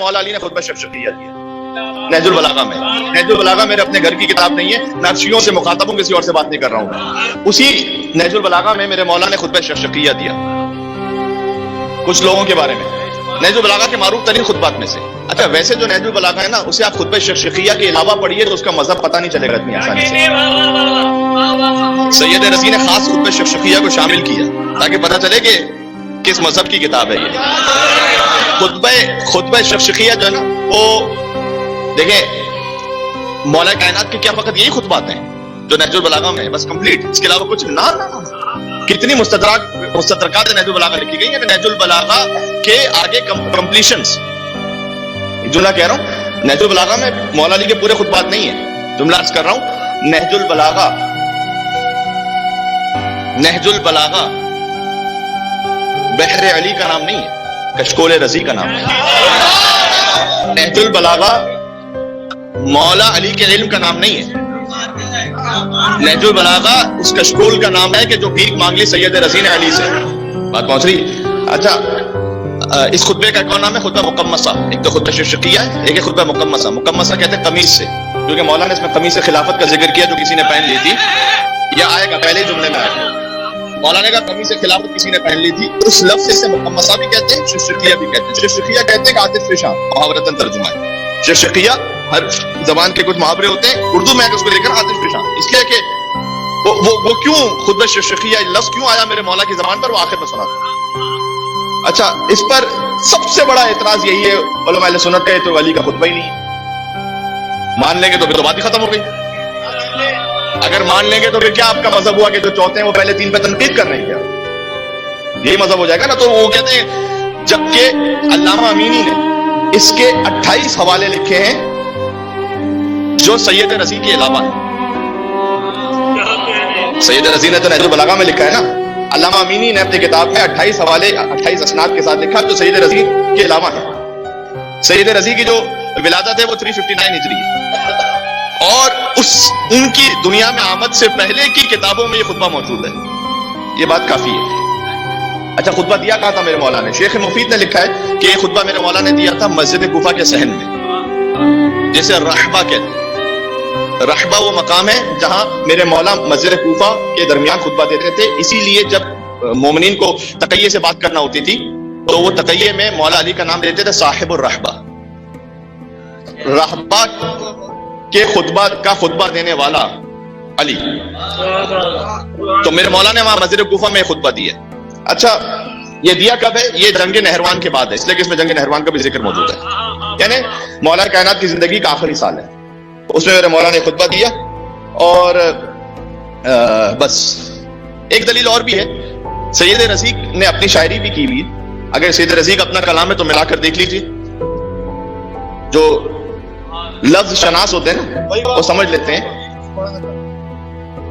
مولا علی نے خطبہ شفشقیہ دیا نہج البلاغہ میں. نہج البلاغہ میرے اپنے گھر کی کتاب نہیں ہے، میں شیعوں سے مخاطب ہوں، کسی اور سے بات نہیں کر رہا ہوں. اسی نہج البلاغہ میں میرے مولا نے خطبہ شفشقیہ دیا کچھ لوگوں کے بارے میں، نہج البلاغہ کے معروف ترین خطبات میں سے. اچھا ویسے جو نہج البلاغہ ہے نا، اسے آپ خطبہ شفشقیہ کے علاوہ پڑھیے تو اس کا مذہب پتہ نہیں چلے گا اتنی آسانی سے. سید رضی نے خاص خطبہ شفشقیہ کو شامل کیا تاکہ پتہ چلے کہ کس مذہب کی کتاب ہے یہ. خطبہ شفشقیہ جو ہے نا، وہ دیکھیں مولا کائنات کے کیا فقط یہی خطبات ہیں جو نہج البلاغہ میں، بس کمپلیٹ، اس کے علاوہ کچھ نہ. کتنی مستدرکات نہج البلاغہ لکھی گئی ہیں. نہج البلاغہ کے آگے کمپلیشنز، جملہ کہہ رہا ہوں، نہج البلاغہ میں مولا علی کے پورے خطبات نہیں ہیں، جملہ عرض کر رہا ہوں. نہج البلاغہ بحر علی کا نام نہیں ہے، کشکول رضی کا نام ہے. نہج البلاغہ مولا علی کے علم کا نام نہیں ہے. نہج البلاغہ اس کشکول کا نام ہے کہ جو بھیک مانگ لی سید رضی نے علی سے. بات پہنچ رہی؟ اچھا اس خطبے کا کون نام ہے؟ خطبہ مقمصہ. ایک تو خطبہ شفشقیہ ہے، ایک ہے خطبہ مقمصہ. مقمصہ کہتے ہیں قمیص سے، کیونکہ مولا نے اس میں قمیص خلافت کا ذکر کیا جو کسی نے پہن لی تھی. یہ آئے گا پہلے جملے میں آئے گا. مولا نے کہا قمیص خلافت کسی نے پہن لی تھی. اس لفظ سے مقمصہ بھی کہتے ہیں، شفشقیہ بھی کہتے ہیں. شفشقیہ کہتے ہیں کہ عاطف فشاں، محاورتاً ترجمہ ہے. شفشقیہ ہر زبان کے کچھ محاورے ہوتے ہیں، اردو میں اس کو لے کر عاطف فشاں، اس لیے کہ وہ کیوں خطبہ شفشقیہ لفظ کیوں آیا میرے مولا کی زبان پر، وہ آخر میں سنا. اچھا اس پر سب سے بڑا اعتراض یہی ہے علماء اہل سنت کا، تو علی کا خطبہ ہی نہیں ہے. مان لیں گے تو پھر تو بات ہی ختم ہو گئی. اگر مان لیں گے تو پھر کیا آپ کا مذہب ہوا کہ جو چوتھے ہیں وہ پہلے تین پہ تنقید کر رہے ہیں؟ کیا یہی مذہب ہو جائے گا نا؟ تو وہ کہتے ہیں جبکہ علامہ امینی نے اس کے 28 حوالے لکھے ہیں جو سید رضی کے علاوہ ہیں. سید رضی نے تو نہج البلاغہ میں لکھا ہے نا، علامہ امینی نے اپنی کتاب میں 28 حوالے 28 اسناد کے ساتھ لکھا جو سید رضی کے علاوہ ہیں. سید رضی کی جو ولادت ہے وہ 359 ہجری ہے، اور ان کی دنیا میں آمد سے پہلے کی کتابوں میں یہ خطبہ موجود ہے. یہ بات کافی ہے. اچھا خطبہ دیا کہاں تھا میرے مولا نے؟ شیخ مفید نے لکھا ہے کہ یہ خطبہ میرے مولا نے دیا تھا مسجد کوفہ کے صحن میں، جسے رحبہ کہتے ہیں. رحبہ وہ مقام ہے جہاں میرے مولا مسجد کوفہ کے درمیان خطبہ دیتے تھے. اسی لیے جب مومنین کو تقیے سے بات کرنا ہوتی تھی تو وہ تقیے میں مولا علی کا نام دیتے تھے صاحب الرحبہ. رحبہ کے خطبہ دینے والا علی. تو میرے مولا نے وہاں مسجد کوفہ میں خطبہ دیا. اچھا یہ دیا کب ہے؟ یہ جنگ نہروان کے بعد ہے، اس لیے کہ اس میں جنگ نہروان کا بھی ذکر موجود ہے. یعنی مولا کائنات کی زندگی کا آخری سال ہے، اس میں میرے مولا نے خطبہ دیا. اور بس ایک دلیل اور بھی ہے، سید رضی نے اپنی شاعری بھی کی ہوئی. اگر سید رضی کا اپنا کلام ہے تو ملا کر دیکھ لیجیے. جو لفظ شناس ہوتے ہیں نا وہ سمجھ لیتے ہیں.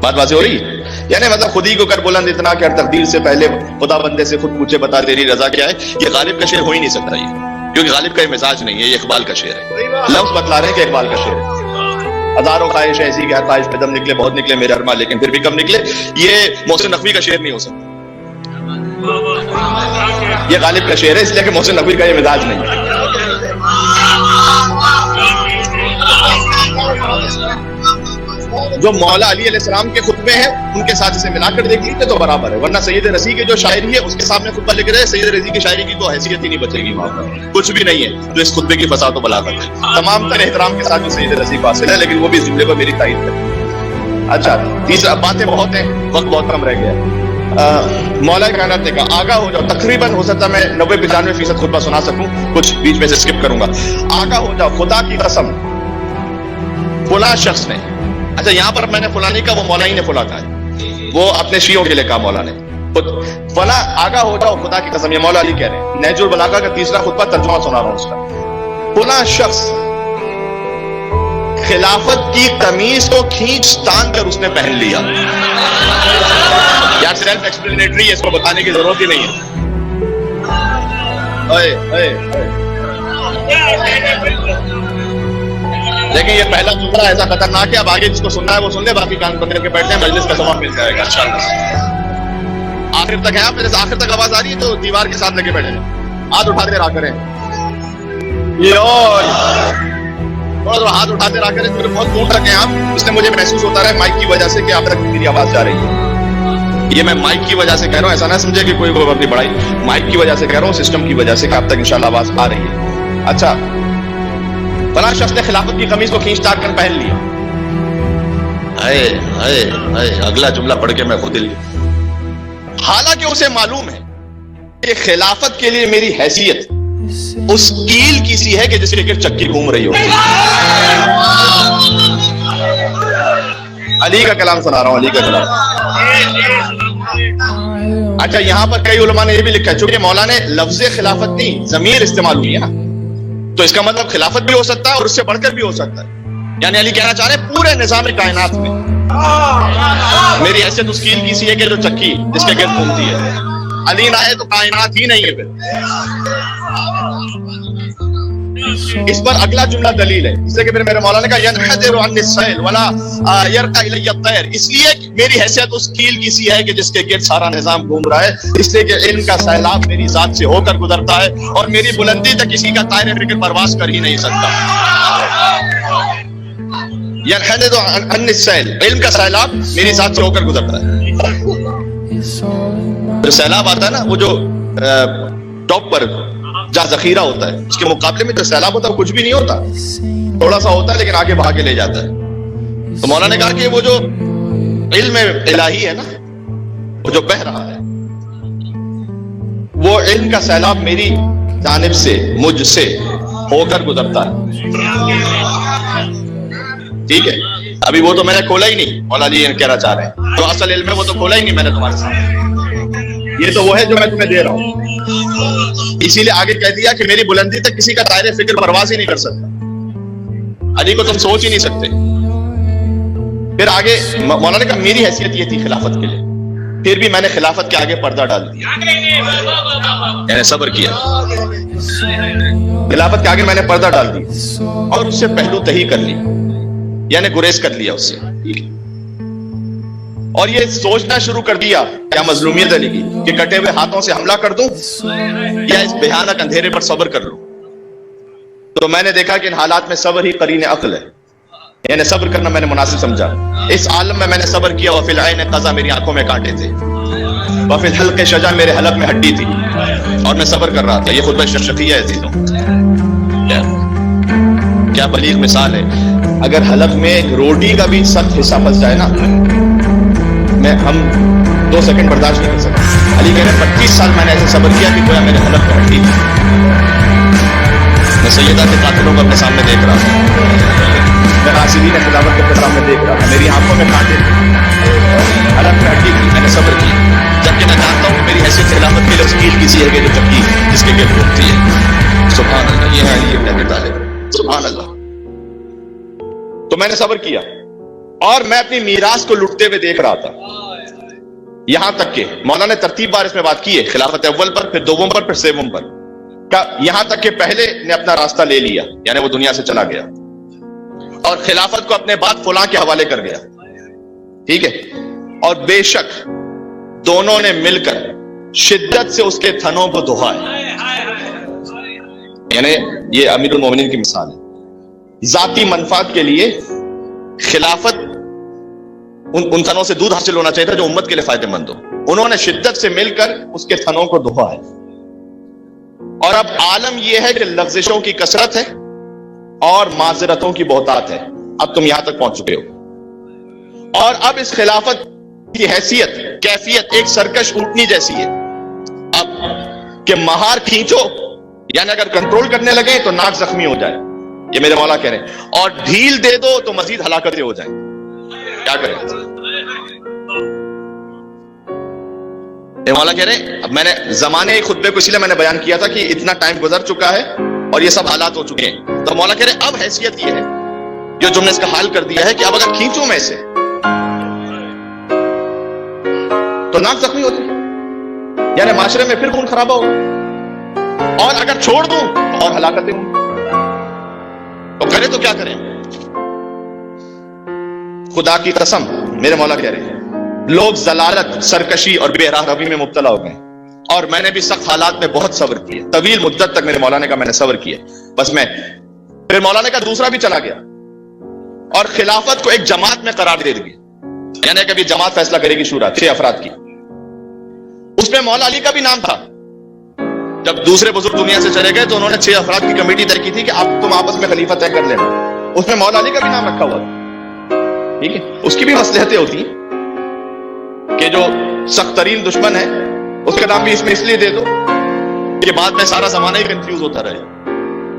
بات واضح ہو رہی ہے؟ یعنی مطلب خود ہی کو کر بلند اتنا کہ ہر تقدیر سے پہلے خدا بندے سے خود پوچھے بتا تیری رضا کیا ہے. یہ غالب کا شعر ہو ہی نہیں سکتا یہ، کیونکہ غالب کا یہ مزاج نہیں ہے، یہ اقبال کا شعر ہے. لفظ بتلا رہے ہیں کہ اقبال کا شعر ہے. ہزاروں خواہش ایسی کہ ہر خواہش پہ دم نکلے، بہت نکلے میرے ارمان لیکن پھر بھی کم نکلے. یہ محسن نقوی کا شعر نہیں ہو سکتا، یہ غالب کا شعر ہے، اس لیے کہ محسن نقوی کا یہ مزاج نہیں ہے. جو مولا علی علیہ السلام کے خطبے ہیں ان کے ساتھ اسے ملا کر دیکھ لیتے تو برابر ہے. ورنہ سید رضی کی جو شاعری ہے اس کے سامنے خطبہ لکھ رہے ہیں، سید رضی کی شاعری کی تو حیثیت ہی نہیں بچے گی وہاں پر، کچھ بھی نہیں ہے جو اس خطبے کی فساد و بلاغت ہے. تمام تر احترام کے ساتھ جو سید رضی کو حاصل ہے، لیکن وہ بھی اس جملے کو میری تائید ہے. اچھا تیسرا، باتیں بہت ہیں، وقت بہت کم رہ گیا. مولا کائنات نے کہا آگاہ ہو جاؤ. تقریباً ہو سکتا میں 90-95% خطبہ سنا سکوں، کچھ بیچ میں سے اسکپ کروں گا. آگاہ ہو جاؤ، خدا کی قسم فلاں شخص نے. اچھا یہاں پر میں نے فلاں نہیں کہا، وہ مولا ہی نے فلاں کہا ہے، وہ اپنے شیعوں کے لیے کہا مولا نے. فلاں آگاہ ہو جاؤ خدا کی قسم، یہ مولا علی کہہ رہے ہیں. نہج البلاغہ کا تیسرا خطبہ ترجمہ سنا رہا ہوں اس کا. فلاں شخص خلافت کی قمیص کو کھینچ تان کر اس نے پہن لیا. یار سیلف ایکسپلینیٹری ہے، اس کو بتانے کی ضرورت ہی نہیں ہے. لیکن یہ پہلا جملہ ایسا خطرناک ہے، اب آگے جس کو سننا ہے وہ سن لے، باقی کان بند کر کے بیٹھے ہیں، مجلس کا سامان مل جائے گا انشاءاللہ. آخر تک ہے آپ میرے سے، آخر تک آواز آ رہی ہے تو دیوار کے ساتھ لے کے بیٹھے ہیں، ہاتھ اٹھا کے رہا کریں. اور ہاتھ اٹھاتے رہا کریں، میرے بہت دور تک ہیں آپ، اس لیے مجھے محسوس ہوتا رہا مائک کی وجہ سے کہ آپ تک میری آواز جا رہی ہے. یہ میں مائک کی وجہ سے کہہ رہا ہوں، ایسا نہ سمجھے کہ کوئی اپنی بڑائی، مائک کی وجہ سے کہہ رہا ہوں، سسٹم کی وجہ سے کہ آپ تک انشاءاللہ آواز آ رہی ہے. اچھا، فلاں شخص نے خلافت کی قمیض کو کھینچ تار کر پہن لیا. اگلا جملہ پڑھ کے میں خود دل، حالانکہ اسے معلوم ہے کہ خلافت کے لیے میری حیثیت اس کیل کی سی ہے کہ جس کے گرد چکی گھوم رہی ہو. علی کا کلام سنا رہا ہوں، علی کا کلام. اچھا، یہاں پر کئی علماء نے یہ بھی لکھا ہے چونکہ مولا نے لفظ خلافت نہیں ضمیر استعمال ہوئی ہے نا، تو اس کا مطلب خلافت بھی ہو سکتا ہے اور اس سے بڑھ کر بھی ہو سکتا ہے. یعنی علی کہنا چاہ رہے ہیں پورے نظام کائنات میں میری حیثیت اس کیل کی سی ہے کہ جو چکی جس کے گرد گھومتی ہے. علی نہ ہے تو کائنات ہی نہیں ہے. پھر اس پر اگلا جملہ دلیل ہے، اس لیے کہ پھر میرے مولا نے کہا ينحدر عن السيل ولا يرقى الي الطير، اس لیے میری حیثیت اس کیل کی سی ہے کہ جس کے گرد سارا نظام گھوم رہا ہے، اس لیے کہ علم کا سیلاب میری ذات سے ہو کر گزرتا ہے اور میری بلندی تک کسی کا طائر فکر پرواز کر ہی نہیں سکتا. ينحدر عن السيل، علم کا سیلاب میری ذات سے ہو کر گزرتا ہے. جو سیلاب آتا ہے نا، وہ جو ٹاپ پر جہاں ذخیرہ ہوتا ہے، اس کے مقابلے میں جو سیلاب ہوتا ہے وہ کچھ بھی نہیں ہوتا، تھوڑا سا ہوتا ہے لیکن آگے بہا کے لے جاتا ہے. تو مولا نے کہا کہ وہ جو علم الہی ہے نا، وہ جو بہہ رہا ہے، وہ علم کا سیلاب میری جانب سے مجھ سے ہو کر گزرتا ہے. ٹھیک ہے، ابھی وہ تو میں نے کھولا ہی نہیں، مولا جی کہنا چاہ رہے ہیں جو اصل علم ہے وہ تو کھولا ہی نہیں میں نے تمہارے سامنے، یہ تو وہ ہے جو میں تمہیں دے رہا ہوں. اسی لیے آگے کہہ دیا کہ میری بلندی تک کسی کا دائرے فکر پرواز ہی نہیں کر سکتا. علی کو تم سوچ ہی نہیں سکتے. پھر آگے مولانا نے کہا میری حیثیت یہ تھی خلافت کے لیے، پھر بھی میں نے خلافت کے آگے پردہ ڈال دیا، یعنی صبر کیا. خلافت کے آگے میں نے پردہ ڈال دیا اور اس سے پہلو تہی کر لی، یعنی گریز کر لیا اس سے. اور یہ سوچنا شروع کر دیا کیا مظلومیت علی کی کہ کٹے ہوئے ہاتھوں سے حملہ کر دوں یا اس بھیانک اندھیرے پر صبر کر لوں. تو میں نے دیکھا کہ ان حالات میں صبر ہی قرین عقل ہے، یعنی صبر کرنا میں نے مناسب سمجھا. اس عالم میں نے صبر کیا. وفی العین قضا، میری آنکھوں میں کانٹے تھے. وفی الحلق شجا، میرے حلق میں ہڈی تھی اور میں صبر کر رہا تھا. یہ خطبہ شرشقیہ ہے عزیزوں، کیا بلیغ مثال ہے. اگر حلق میں روٹی کا بھی سخت حصہ پھنس جائے نا، ہم 2 سیکنڈ برداشت نہیں کر سکتے. علی کہہ رہے 25 سال میں نے ایسے صبر کیا کہ گویا میرے حلق میں ہڈی تھی. میں سیدہ کے قاتلوں کو اپنے سامنے دیکھ رہا تھا، میں ناصرین خلافت کے سامنے دیکھ رہا تھا. میری آنکھوں میں کانٹے تھے، حلق میں ہڈی تھی. میں نے صبر کیا، جبکہ میں جانتا ہوں کہ میری حیثیت خلافت کے لیے اس کیل کسی ہے کہ جو چکی جس کے گرد گھومتی ہے. سبحان اللہ، یہ ہے علی ابن ابی طالب. سبحان اللہ. تو میں نے صبر کیا اور میں اپنی میراث کو لٹتے ہوئے دیکھ رہا تھا. یہاں تک کہ مولانا نے ترتیب بار اس میں بات کی ہے، خلافت اول پر، پھر دوم پر، پھر سیوم پر. یہاں تک کہ پہلے نے اپنا راستہ لے لیا، یعنی وہ دنیا سے چلا گیا اور خلافت کو اپنے بعد فلاں کے حوالے کر گیا. ٹھیک ہے، اور بے شک دونوں نے مل کر شدت سے اس کے تھنوں کو دھوہا ہے. یعنی یہ امیر المومنین کی مثال ہے. ذاتی منفعت کے لیے خلافت ان تھنوں سے دودھ حاصل ہونا چاہیے تھا جو امت کے لیے فائدہ مند ہو. انہوں نے شدت سے مل کر اس کے تھنوں کو دھوہا ہے. اور اب عالم یہ ہے کہ لغزشوں کی کثرت ہے اور معذرتوں کی بہتات ہے. اب تم یہاں تک پہنچ چکے ہو اور اب اس خلافت کی حیثیت کیفیت ایک سرکش اونٹنی جیسی ہے. اب کہ مہار کھینچو، یعنی اگر کنٹرول کرنے لگے تو ناک زخمی ہو جائے، یہ میرے مولا کہہ رہے ہیں، اور ڈھیل دے دو تو مزید ہلاکتیں ہو جائیں. کیا کریں؟ مولا کہہ رہے ہیں، اب میں نے زمانے خطبے کو اسی لیے میں نے بیان کیا تھا کہ اتنا ٹائم گزر چکا ہے اور یہ سب حالات ہو چکے ہیں. تو مولا کہہ رہے ہیں اب حیثیت یہ ہے جو تم نے اس کا حال کر دیا ہے کہ اب اگر کھینچوں میں سے تو ناک زخمی ہوتی، یعنی معاشرے میں پھر خون خرابہ ہوگا، اور اگر چھوڑ دوں تو اور ہلاکتیں ہوں. تو کرے تو کیا کریں؟ خدا کی قسم میرے مولا کہہ رہے ہیں لوگ ضلالت، سرکشی اور بے راہ روی میں مبتلا ہو گئے، اور میں نے بھی سخت حالات میں بہت صبر کیا. طویل مدت تک میرے مولا نے کہا میں نے صبر کیا. بس میں. پھر مولانا کا دوسرا بھی چلا گیا اور خلافت کو ایک جماعت میں قرار دے دی, یعنی کہ ابھی جماعت فیصلہ کرے گی شورا 6 افراد کی. اس میں مولا علی کا بھی نام تھا. جب دوسرے بزرگ دنیا سے چلے گئے تو انہوں نے 6 افراد کی کمیٹی طے کی تھی کہ اب تم آپس میں خلیفہ طے کر لینا. اس میں مولا علی کا بھی نام رکھا ہوا تھا. ٹھیک ہے, اس کی بھی مصلحتیں ہوتی ہیں کہ جو سخت ترین دشمن ہے اس کا نام بھی اس میں اس لیے دے دو کہ بعد میں سارا زمانہ ہی کنفیوز ہوتا رہے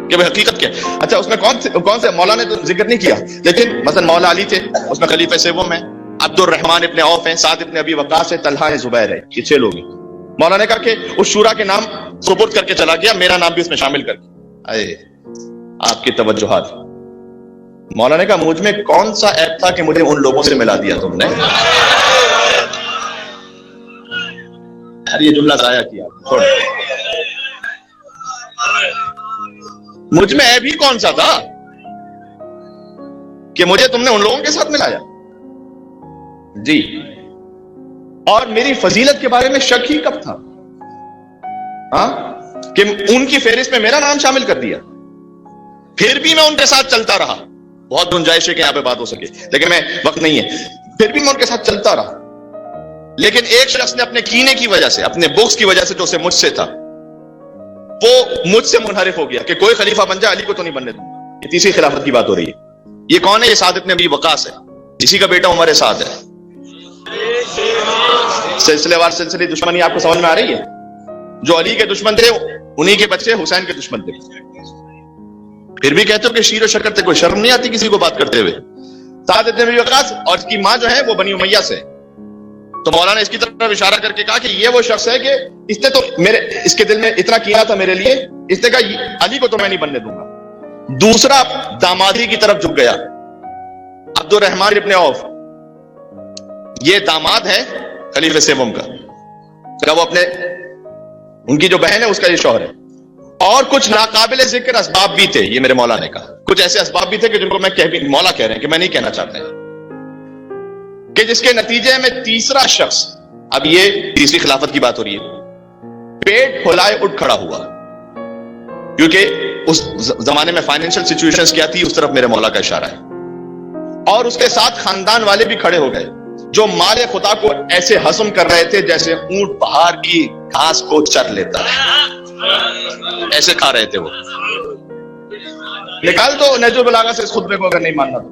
کہ وہ حقیقت کیا. اچھا, اس میں کون سے مولا نے تو ذکر نہیں کیا, لیکن مثلا مولا علی تھے, اس میں خلیفہ سیوم ہیں, عبد الرحمن ابن عوف ہیں, سعد ابن ابی وقاص ہے, طلحہ ہے, زبیر ہے. یہ 6 لوگ ہیں. مولا نے کہا کہ اس شورا کے نام سپرد کر کے چلا گیا, میرا نام بھی اس میں شامل کر کے. آپ کی توجہات. مولا نے کہا مجھ میں کون سا ایپ تھا کہ مجھے ان لوگوں سے ملا دیا تم نے. یہ جملہ ضائع کیا. مجھ میں ایپ ہی کون سا تھا کہ مجھے تم نے ان لوگوں کے ساتھ ملایا. جی, اور میری فضیلت کے بارے میں شک ہی کب تھا کہ ان کی فہرست میں میرا نام شامل کر دیا. پھر بھی میں ان کے ساتھ چلتا رہا. بہت گنجائش ہے کہ یہاں پہ بات ہو سکے, لیکن میں وقت نہیں ہے. پھر بھی میں ان کے ساتھ چلتا رہا, لیکن ایک شخص نے اپنے کینے کی وجہ سے, اپنے بغض کی وجہ سے جو اسے مجھ سے تھا, وہ مجھ سے منحرف ہو گیا کہ کوئی خلیفہ بن جائے علی کو تو نہیں بننے دوں گا. یہ تیسری خلافت کی بات ہو رہی ہے. یہ کون ہے؟ یہ سعد ابن ابی وقاص ہے, اسی کا بیٹا عمر سعد ہے. سلسلے وار سلسلے دشمنی آپ کو سمجھ میں آ رہی ہے؟ جو علی کے دشمن تھے انہی کے بچے حسین کے دشمن تھے. پھر بھی کہتے ہو کہ شیر و شکر تھے, کوئی شرم نہیں آتی کسی کو بات کرتے ہوئے. سعد ابن ابی وقاص اور اس کی ماں جو ہے وہ بنی امیہ سے. تو مولانا اس کی طرف اشارہ کر کے کہا کہ یہ وہ شخص ہے کہ اس نے تو اس کے دل میں اتنا کیا تھا میرے لیے, اس نے کہا علی کو تو میں نہیں بننے دوں گا. دوسرا دامادی کی طرف جھک گیا, عبد الرحمن ابن عوف, یہ داماد ہے خلیفہ سیوم کا. وہ اپنے ان کی جو بہن ہے اس کا یہ شوہر ہے. اور کچھ ناقابل ذکر اسباب بھی تھے, یہ میرے مولا نے کہا. کچھ ایسے اسباب بھی تھے کہ جن کو میں مولا کہہ رہے ہیں کہ میں نہیں کہنا چاہتا ہیں, کہ جس کے نتیجے میں تیسرا شخص, اب یہ تیسری خلافت کی بات ہو رہی ہے, پیٹ پھولائے اٹھ کھڑا ہوا. کیونکہ اس زمانے میں فائنینشل سچویشنز کیا تھی اس طرف میرے مولا کا اشارہ ہے. اور اس کے ساتھ خاندان والے بھی کھڑے ہو گئے جو مال خدا کو ایسے ہضم کر رہے تھے جیسے اونٹ پہاڑ کی گھاس کو چر لیتا ہے, ایسے کھا رہے تھے وہ. نکال دو نہج البلاغہ سے اس خطبے کو اگر نہیں ماننا تو.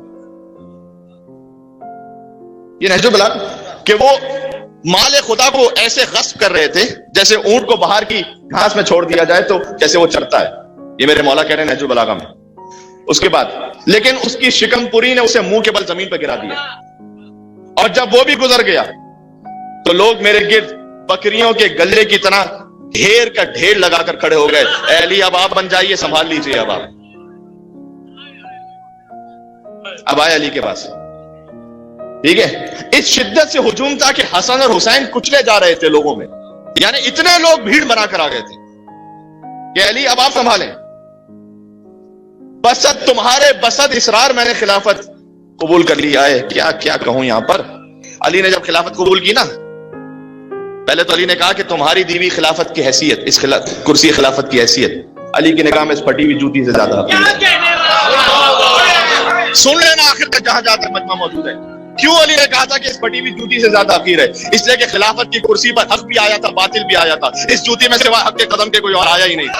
یہ نہج البلاغہ کہ وہ مال خدا کو ایسے غصب کر رہے تھے جیسے اونٹ کو باہر کی گھاس میں چھوڑ دیا جائے تو جیسے وہ چرتا ہے. یہ میرے مولا کہہ رہے ہیں نہج البلاغہ میں. اس کے بعد لیکن اس کی شکم پوری نے اسے منہ کے بل زمین پہ گرا دیا, اور جب وہ بھی گزر گیا تو لوگ میرے گرد بکریوں کے گلے کی طرح ڈھیر کا ڈھیر لگا کر کھڑے ہو گئے. اے علی اب آپ بن جائیے, سنبھال لیجیے. اب آئے علی کے پاس. ٹھیک ہے, اس شدت سے ہجوم تھا کہ حسن اور حسین کچلے جا رہے تھے لوگوں میں, یعنی اتنے لوگ بھیڑ بنا کر آ گئے تھے کہ علی اب آپ سنبھالیں. بسد تمہارے بسد اسرار میں نے خلافت قبول کر لی. آئے کیا کیا کہوں یہاں پر. علی نے جب خلافت قبول کی نا, پہلے تو علی نے کہا کہ تمہاری دیوی خلافت کی حیثیت, اس کرسی خلافت کی حیثیت علی کی نگاہ میں اس پھٹی ہوئی جوتی سے زیادہ حقیر ہے. سن لینا آخر تک جہاں جہاں تک مجمع موجود ہے. کیوں علی نے کہا تھا کہ اس پھٹی ہوئی جوتی سے زیادہ حقیر ہے؟ اس لیے کہ خلافت کی کرسی پر حق بھی آیا تھا, باطل بھی آیا تھا. اس جوتی میں سوائے حق کے قدم کے کوئی اور آیا ہی نہیں تھا.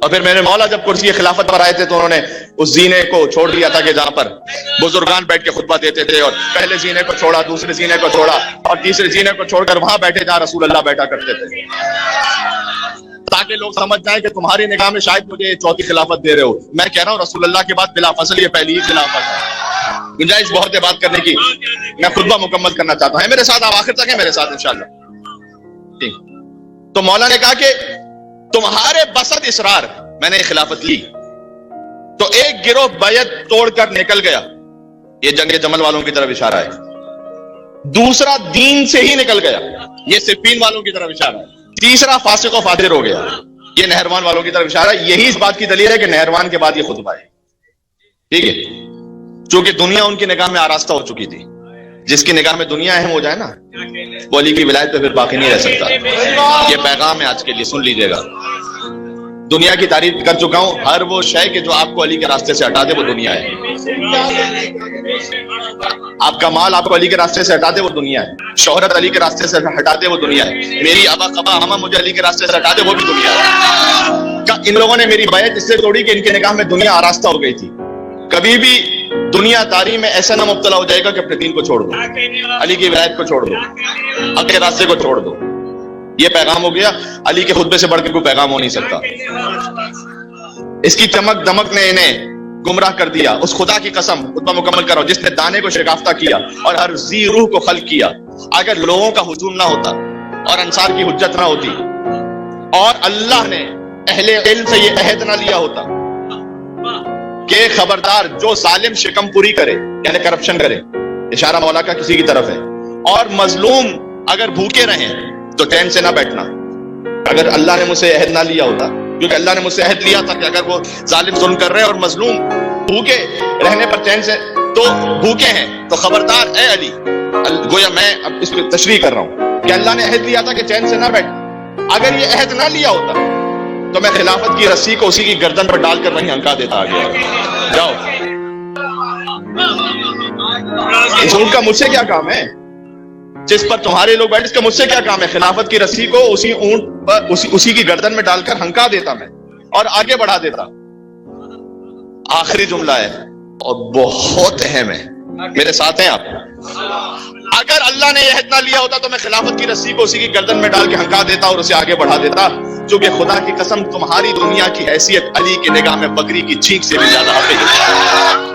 اور پھر میرے مولا جب کرسی خلافت پر آئے تھے تو انہوں نے اس زینے کو چھوڑ دیا تھا کہ جہاں پر بزرگان بیٹھ کے خطبہ دیتے تھے, اور پہلے زینے کو چھوڑا, دوسرے زینے کو چھوڑا, اور تیسرے زینے کو چھوڑ کر وہاں بیٹھے جہاں رسول اللہ بیٹھا کرتے تھے, تاکہ لوگ سمجھ جائیں کہ تمہاری نگاہ میں شاید مجھے چوتھی خلافت دے رہے ہو. میں کہہ رہا ہوں رسول اللہ کے بعد بلا فصل یہ پہلی ہی خلافت ہے. گنجائش بہت ہے بات کرنے کی, میں خطبہ مکمل کرنا چاہتا ہوں. میرے ساتھ آپ آخر تک ہیں میرے ساتھ انشاءاللہ. تو مولا نے کہا کہ تمہارے بسط اسرار میں نے خلافت لی. تو ایک گروہ بیعت توڑ کر نکل گیا, یہ جنگ جمل والوں کی طرف اشارہ ہے. دوسرا دین سے ہی نکل گیا, یہ صفین والوں کی طرف اشارہ ہے. تیسرا فاسق و فاجر ہو گیا, یہ نہروان والوں کی طرف اشارہ ہے. یہی اس بات کی دلیل ہے کہ نہروان کے بعد یہ خطبہ ہے. ٹھیک ہے, چونکہ دنیا ان کی نگاہ میں آراستہ ہو چکی تھی. جس کی نگاہ میں دنیا اہم ہو جائے نا وہ علی کی ولایت پہ پھر باقی نہیں رہ سکتا. یہ پیغام ہے آج کے لیے, سن لیجئے گا. دنیا کی تعریف کر چکا ہوں, ہر وہ شے کہ جو آپ کو علی کے راستے سے ہٹا دے وہ دنیا ہے. آپ کا مال آپ کو علی کے راستے سے ہٹا دے وہ دنیا ہے. شہرت علی کے راستے سے ہٹا دے وہ دنیا ہے. میری ابا قبا ہما مجھے علی کے راستے سے ہٹا دے وہ بھی دنیا ہے. ان لوگوں نے میری بیعت اس سے توڑی کہ ان کی نگاہ میں دنیا آراستہ ہو گئی تھی. کبھی بھی دنیا داری میں ایسا نہ مبتلا ہو جائے گا کہ اپنے دین کو چھوڑ دو, علی کی ولایت کو چھوڑ دو, حق کے راستے کو چھوڑ دو. یہ پیغام ہو گیا. علی کے خطبے سے بڑھ کے کوئی پیغام ہو نہیں سکتا. اس کی چمک دمک نے انہیں گمراہ کر دیا. اس خدا کی قسم, خطبہ مکمل کرو, جس نے دانے کو شکافتہ کیا اور ہر ذی روح کو خلق کیا. اگر لوگوں کا ہجوم نہ ہوتا اور انصار کی حجت نہ ہوتی اور اللہ نے اہل علم سے یہ عہد نہ لیا ہوتا کہ خبردار جو ظالم شکم پوری کرے یعنی کرپشن کرے, اشارہ مولا کا کسی کی طرف ہے, اور مظلوم اگر بھوکے رہیں تو چین سے نہ بیٹھنا. اگر اللہ نے مجھ سے عہد نہ لیا ہوتا, کیونکہ اللہ نے مجھ سے عہد لیا تھا کہ اگر وہ ظالم ظلم کر رہے ہیں اور مظلوم بھوکے رہنے پر چین سے تو بھوکے ہیں تو خبردار اے علی, گویا میں اب اس پہ تشریح کر رہا ہوں کہ اللہ نے عہد لیا تھا کہ چین سے نہ بیٹھ. اگر یہ عہد نہ لیا ہوتا تو میں خلافت کی رسی کو اسی کی گردن پر ڈال کر وہیں ہنکا دیتا آگے. جاؤ, اس اونٹ کا مجھ سے کیا کام ہے جس پر تمہارے لوگ بیٹھے, اس کا مجھ سے کیا کام ہے؟ خلافت کی رسی کو اسی اونٹ پر اسی کی گردن میں ڈال کر ہنکا دیتا میں اور آگے بڑھا دیتا. آخری جملہ ہے اور بہت اہم ہے, میرے ساتھ ہیں آپ. اگر اللہ نے یہ عہد نہ لیا ہوتا تو میں خلافت کی رسی کو اسی کی گردن میں ڈال کے ہنکا دیتا اور اسے آگے بڑھا دیتا. چونکہ خدا کی قسم تمہاری دنیا کی حیثیت علی کی نگاہ میں بکری کی چینک سے بھی زیادہ حقیقی ہے.